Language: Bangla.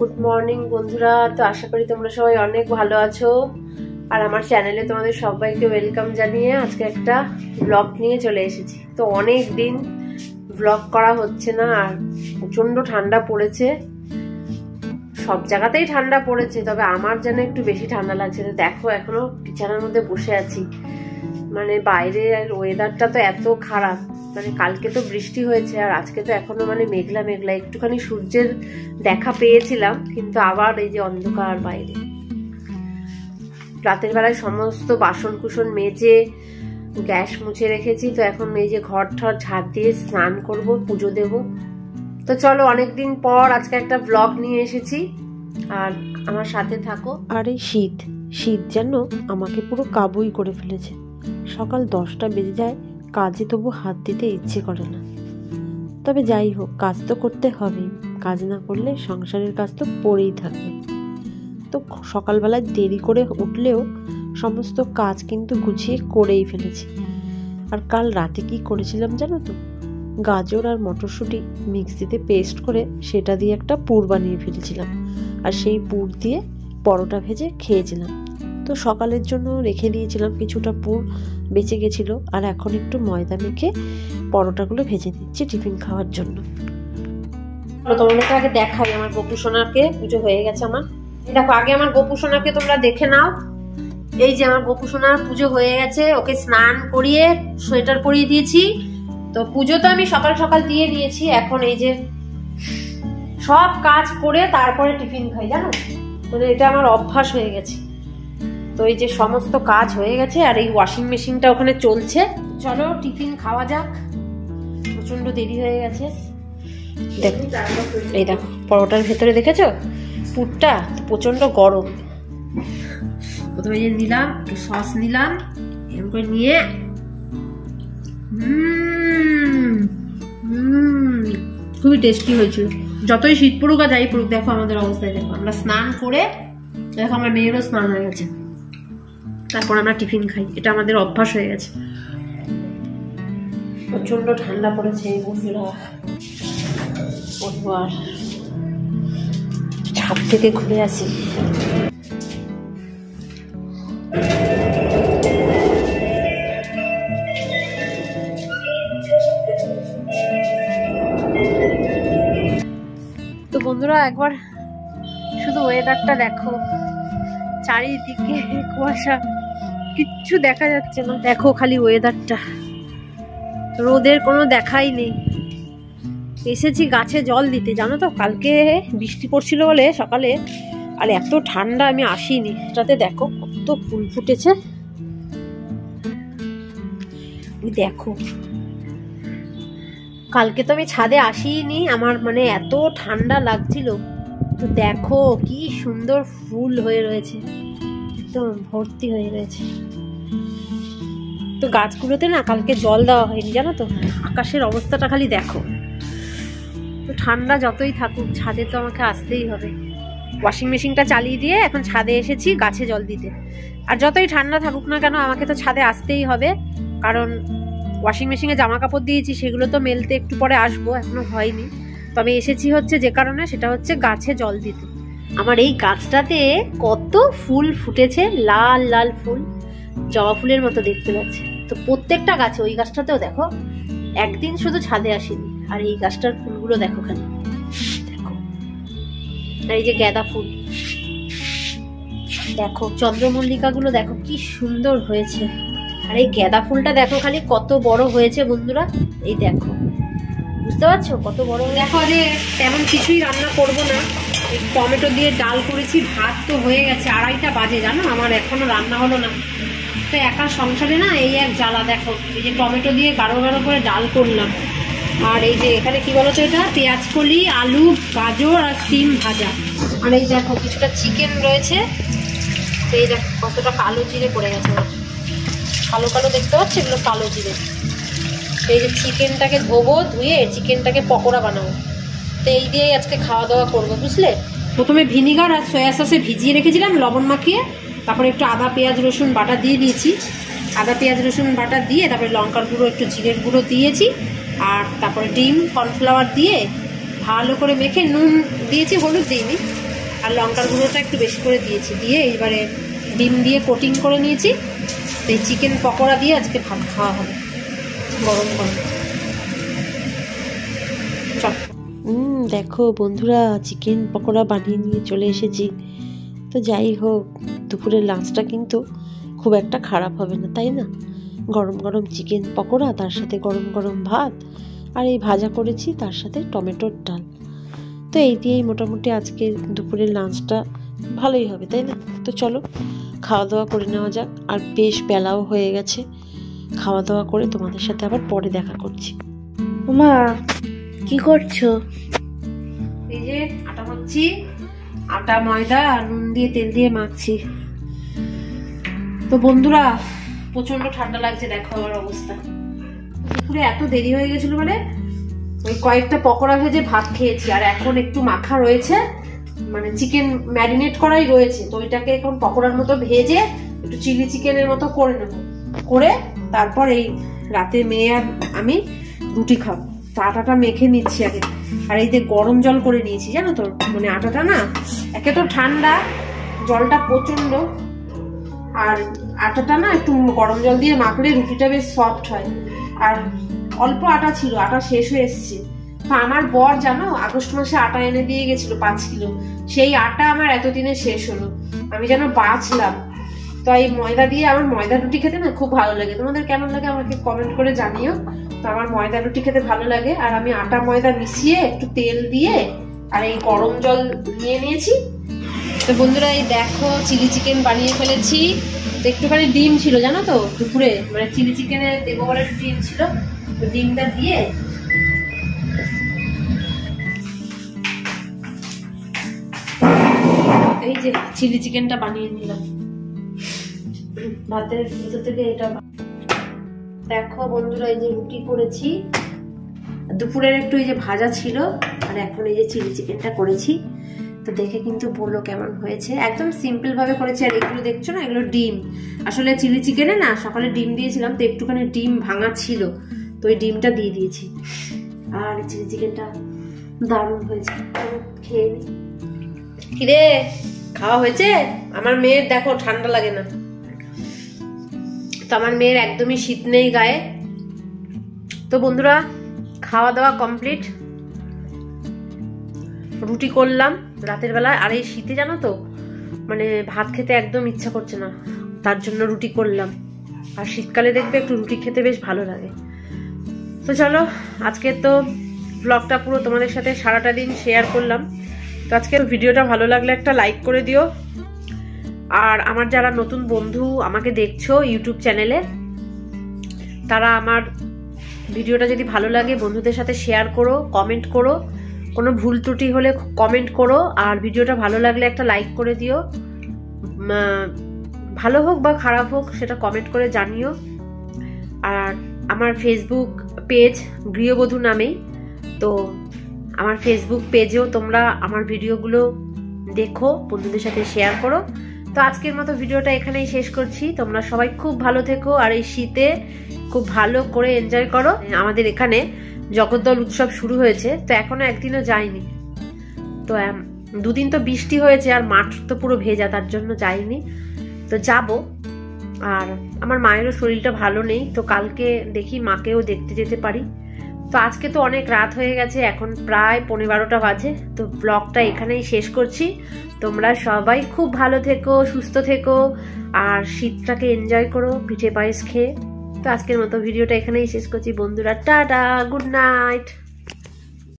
গুড মর্নিং বন্ধুরা। তো আশা করি তোমরা সবাই অনেক ভালো আছো আর আমার চ্যানেলে তোমাদের সবাইকে ওয়েলকাম জানিয়ে আজকে একটা ব্লগ নিয়ে চলে এসেছি। তো অনেক দিন ব্লগ করা হচ্ছে না আর প্রচন্ড ঠান্ডা পড়েছে, সব জায়গাতেই ঠান্ডা পড়েছে, তবে আমার যেন একটু বেশি ঠান্ডা লাগছে। তো দেখো এখনো বিছানার মধ্যে বসে আছি, মানে বাইরে ওয়েদারটা তো এত খারাপ, মানে কালকে তো বৃষ্টি হয়েছে আর আজকে তো এখনো মানে মেঘলা মেঘলা, একটুখানি সূর্যের দেখা পেয়েছিলাম কিন্তু আবার এই যে অন্ধকার বাইরে। রাতের বেলায় সমস্ত বাসন কুসন মেজে গ্যাস মুছে রেখেছি, তো এখন এই যে ঘর ঠর ঝাড় দিয়ে স্নান করব, পুজো দেব। তো চলো, অনেকদিন পর আজকে একটা ব্লগ নিয়ে এসেছি আর আমার সাথে থাকো। আর এই শীত যেন আমাকে পুরো কাবুই করে ফেলেছে। সকাল 10টা বেজে যায়, কাজে তবু হাত দিতে ইচ্ছে করে না। তবে যাই হোক, কাজ তো করতে হবে, কাজ না করলে সংসারের কাজ তো পড়েই থাকবে। তো সকালবেলায় দেরি করে উঠলেও সমস্ত কাজ কিন্তু গুছিয়ে করেই ফেলেছি। আর কাল রাতে কি করেছিলাম জানো তো? গাজর আর মটরশুঁটি মিক্সিতে পেস্ট করে সেটা দিয়ে একটা পুর বানিয়ে ফেলেছিলাম, আর সেই পুর দিয়ে পরোটা ভেজে খেয়েছিলাম। তো সকালের জন্য রেখে দিয়েছিলাম, কিছুটা পুর বেঁচে গেছিলো, আর এখন একটু ময়দা মেখে পরোটাগুলো ভেজে দিচ্ছি টিফিন খাওয়ার জন্য। তোমাদেরকে আগে দেখাই, আমার গোপু সোনাকে পুজো হয়ে গেছে। আমার দেখো, আগে আমার গোপু সোনাকে তোমরা দেখে নাও। এই যে আমার গোপু সোনার পুজো হয়ে গেছে, ওকে স্নান করিয়ে সোয়েটার পরিয়ে দিয়েছি। তো পুজো তো আমি সকাল সকাল দিয়ে দিয়েছি, এখন এই যে সব কাজ করে তারপরে টিফিন খাই, জানো, মানে এটা আমার অভ্যাস হয়ে গেছে। তো এই যে সমস্ত কাজ হয়ে গেছে আর এই ওয়াশিং মেশিনটা ওখানে চলছে। চলো টিফিন খাওয়া যাক, প্রচন্ড দেরি হয়ে গেছে। দেখো, এই দেখো পরোটার ভেতরে দেখেছো পুরটা, প্রচন্ড গরম। প্রথমে যে নিলাম একটু সস নিলাম, এরকম করে নিয়ে খুবই টেস্টি হয়েছিল। যতই শীত পড়ুক আর যাই পড়ুক, দেখো আমাদের অবস্থায় দেখো, আমরা স্নান করে, দেখো আমার মেয়েরও স্নান হয়ে গেছে, তারপর আমরা টিফিন খাই। এটা আমাদের অভ্যাস হয়ে গেছে। প্রচন্ড ঠান্ডা পড়েছে এই বন্ধুরা, আর ছাদ থেকে ঘুরে আসি। তো বন্ধুরা একবার শুধু ওয়েদারটা দেখো, চারিদিকে কুয়াশা, কিচ্ছু দেখা যাচ্ছে না। দেখো খালি ওয়েদারটা, রোদের কোনো দেখাই নেই। এসেছি গাছে জল দিতে, জানো তো কালকে বৃষ্টি পড়ছিল বলে সকালে, আর এত ঠান্ডা আমি আসিনি। এটাতে দেখো কত ফুল ফুটেছে, দেখো। কালকে তো আমি ছাদে আসিনি, আমার মানে এত ঠান্ডা লাগছিল। তো দেখো কি সুন্দর ফুল হয়ে রয়েছে, একদম ভর্তি হয়ে রয়েছে। তো গাছগুলোতে না কালকে জল দেওয়া হয়নি, জানো তো। আকাশের অবস্থাটা খালি দেখো। তো ঠান্ডা যতই থাকুক, ছাদে তো আমাকে আসতেই হবে। ওয়াশিং মেশিনটা চালিয়ে দিয়ে এখন ছাদে এসেছি গাছে জল দিতে। আর যতই ঠান্ডা থাকুক না কেন, আমাকে তো ছাদে আসতেই হবে, কারণ ওয়াশিং মেশিনে জামা কাপড় দিয়েছি, সেগুলো তো মেলতে একটু পরে আসবো, এখনো হয়নি। তবে এসেছি হচ্ছে যে কারণে, সেটা হচ্ছে গাছে জল দিতে। আমার এই গাছটাতে কত ফুল ফুটেছে, লাল লাল ফুল, জবা ফুলের মতো দেখতে পাচ্ছে। তো প্রত্যেকটা গাছে, ওই গাছটাতেও দেখো, একদিন শুধু ছাদে আসিনি। আর এই গাছটার ফুলগুলো দেখো খালি, দেখো। আর এই যে গাঁদা ফুল দেখো, চন্দ্রমল্লিকা গুলো দেখো কি সুন্দর হয়েছে। আর এই গাঁদা ফুলটা দেখো খালি কত বড় হয়েছে বন্ধুরা, এই দেখো, বুঝতে পারছো কত বড়। দেখো যে তেমন কিছুই রান্না করব না, টমেটো দিয়ে ডাল করেছি, ভাত তো হয়ে গেছে। 2:30টা বাজে, জানো, আমার এখনো রান্না হলো না। তো একা সংসারে না এই এক জ্বালা। দেখো এই যে টমেটো দিয়ে গাঢ় গাঢ় করে ডাল করলাম, আর এই যে এখানে কি বলতো, এটা পেঁয়াজ কলি, আলু, গাজর আর সিম ভাজা। আর এই দেখো কিছুটা চিকেন রয়েছে, এই দেখো কতটা কালো জিরে পড়ে গেছে, কালো কালো দেখতে পাচ্ছি, এগুলো কালো জিরে। এই যে চিকেনটাকে ধোবো, ধুয়ে চিকেনটাকে পকোড়া বানাবো। তো এই দিয়েই আজকে খাওয়া দাওয়া করবো, বুঝলে। প্রথমে ভিনিগার আর সয়া সসে ভিজিয়ে রেখেছিলাম লবণ মাখিয়ে, তারপরে একটু আদা পেঁয়াজ রসুন বাটা দিয়ে দিয়েছি। আদা পেঁয়াজ রসুন বাটা দিয়ে তারপরে লঙ্কার গুঁড়ো, একটু জিরের গুঁড়ো দিয়েছি, আর তারপরে ডিম, কর্নফ্লাওয়ার দিয়ে ভালো করে মেখে, নুন দিয়েছি, হলুদ দিইনি, আর লঙ্কার গুঁড়োটা একটু বেশি করে দিয়েছি, দিয়ে এইবারে ডিম দিয়ে কোটিং করে নিয়েছি। এই চিকেন পকোড়া দিয়ে আজকে ভাত খাওয়া হবে গরম গরম। চল। দেখো বন্ধুরা, চিকেন পকোড়া বানিয়ে নিয়ে চলে এসেছি। তো যাই হোক, দুপুরের লাঞ্চটা কিন্তু খুব একটা খারাপ হবে না, তাই না? গরম গরম চিকেন পকোড়া, তার সাথে গরম গরম ভাত, আর এই ভাজা করেছি, তার সাথে টমেটোর ডাল। তো এই দিয়েই মোটামুটি আজকে দুপুরের লাঞ্চটা ভালোই হবে, তাই না? তো চলো খাওয়া দাওয়া করে নেওয়া যাক। আর বেশ বেলাও হয়ে গেছে, খাওয়া দাওয়া করে তোমাদের সাথে আবার পরে দেখা করছি। মা কি করছো? এই যে আটা মাখছি, আটা ময়দা আর নুন দিয়ে তেল দিয়ে মাখছি। তো বন্ধুরা প্রচন্ড ঠান্ডা লাগছে, দেখো আমার অবস্থা। দুপুরে এত দেরি হয়ে গেছিল, মানে ওই কয়েকটা পকোড়া ভেজে ভাত খেয়েছি, আর এখন একটু মাখা রয়েছে, মানে চিকেন ম্যারিনেট করাই রয়েছে। তো ওইটাকে এখন পকোড়ার মতো ভেজে একটু চিলি চিকেনের মতো করে নেবো, করে তারপর এই রাতে মেয়ে আর আমি রুটি খাবো। তো আটাটা মেখে নিচ্ছি আগে। আর এই যে গরম জল করে নিয়েছি, জানো তো, মানে আটাটা না একে তো ঠান্ডা, জলটা প্রচন্ড, আর আটাটা না একটু গরম জল দিয়ে মাখলে রুটিটা বেশ সফট হয়। আর অল্প আটা ছিল, আটা শেষ হয়ে এসছে। তো আমার বর জানো আগস্ট মাসে আটা এনে দিয়ে গেছিল 5 কিলো, সেই আটা আমার এতদিনে শেষ হলো, আমি যেন বাঁচলাম। তো এই ময়দা দিয়ে, আমার ময়দা রুটি খেতে না খুব ভালো লাগে। তোমাদের কেমন লাগে আমাকে কমেন্ট করে জানিও। তো আমার ময়দা রুটি খেতে ভালো লাগে। আর আমি আটা ময়দা মিশিয়ে একটু তেল দিয়ে আর এই গরম জল নিয়ে নিয়েছি। তো বন্ধুরা এই দেখো চিলি চিকেন বানিয়ে ফেলেছি। তো একটুখানি ডিম ছিল জানো তো দুপুরে, মানে চিলি চিকেনে দেবো বলে ডিম ছিল, তো ডিমটা দিয়ে এই যে চিলি চিকেনটা বানিয়ে নিলাম ভাতের ভিতর থেকে। এটা দেখো বন্ধুরা, এই যে রুটি করেছি, দুপুরের একটু এই যে ভাজা ছিল, আর এখন এই যে চিলি চিকেনটা করেছি। তো দেখে কিন্তু বললো কেমন হয়েছে। একদম সিম্পল ভাবে করেছি। আর এগুলো দেখছো না, এগুলো ডিম। আসলে চিলি চিকেনে না সকালে ডিম দিয়েছিলাম, তো একটুখানি ডিম ভাঙা ছিল, তো ওই ডিমটা দিয়ে দিয়েছি। আর চিলি চিকেনটা দারুণ হয়েছে, খেয়ে নি। কিরে খাওয়া হয়েছে? আমার মেয়ের দেখো ঠান্ডা লাগে না, তো আমার মেয়ের একদমই শীত নেই গায়ে। তো বন্ধুরা খাওয়া দাওয়া কমপ্লিট, রুটি করলাম রাতের বেলায়। আর এই শীতে জানো তো, মানে ভাত খেতে একদম ইচ্ছা করছে না, তার জন্য রুটি করলাম। আর শীতকালে দেখবে একটু রুটি খেতে বেশ ভালো লাগে। তো চলো আজকে তো ব্লগটা পুরো তোমাদের সাথে সারাটা দিন শেয়ার করলাম। তো আজকের ভিডিওটা ভালো লাগলে একটা লাইক করে দিও। আর আমার যারা নতুন বন্ধু আমাকে দেখছো ইউটিউব চ্যানেলে, তারা আমার ভিডিওটা যদি ভালো লাগে বন্ধুদের সাথে শেয়ার করো, কমেন্ট করো, কোনো ভুল ত্রুটি হলে কমেন্ট করো। আর ভিডিওটা ভালো লাগলে একটা লাইক করে দিও, ভালো হোক বা খারাপ হোক সেটা কমেন্ট করে জানিও। আর আমার ফেসবুক পেজ গৃহবধূ নামেই, তো আমার ফেসবুক পেজেও তোমরা আমার ভিডিওগুলো দেখো, বন্ধুদের সাথে শেয়ার করো। তো আজকের মতো ভিডিওটা এখানেই শেষ করছি। তোমরা সবাই খুব ভালো থেকো, আর এই শীতে খুব ভালো করে এনজয় করো। আমাদের এখানে জগদ্দল উৎসব শুরু হয়েছে, তো এখনো একদিনও যাইনি। তো 2 দিন তো বৃষ্টি হয়েছে, আর মাঠ তো পুরো ভেজা, তার জন্য যাইনি। তো যাব। আর আমার মায়েরও শরীরটা ভালো নেই, তো কালকে দেখি মাকেও দেখতে যেতে পারি। তো আজকে তো অনেক রাত হয়ে গেছে, এখন প্রায় 11:15 বাজে। তো ব্লগটা এখানেই শেষ করছি। তোমরা সবাই খুব ভালো থেকো, সুস্থ থেকো, আর শীতটাকে এনজয় করো পিঠে পায়েস খেয়ে। তো আজকের মতো ভিডিওটা এখানেই শেষ করছি বন্ধুরা। Tata, good night.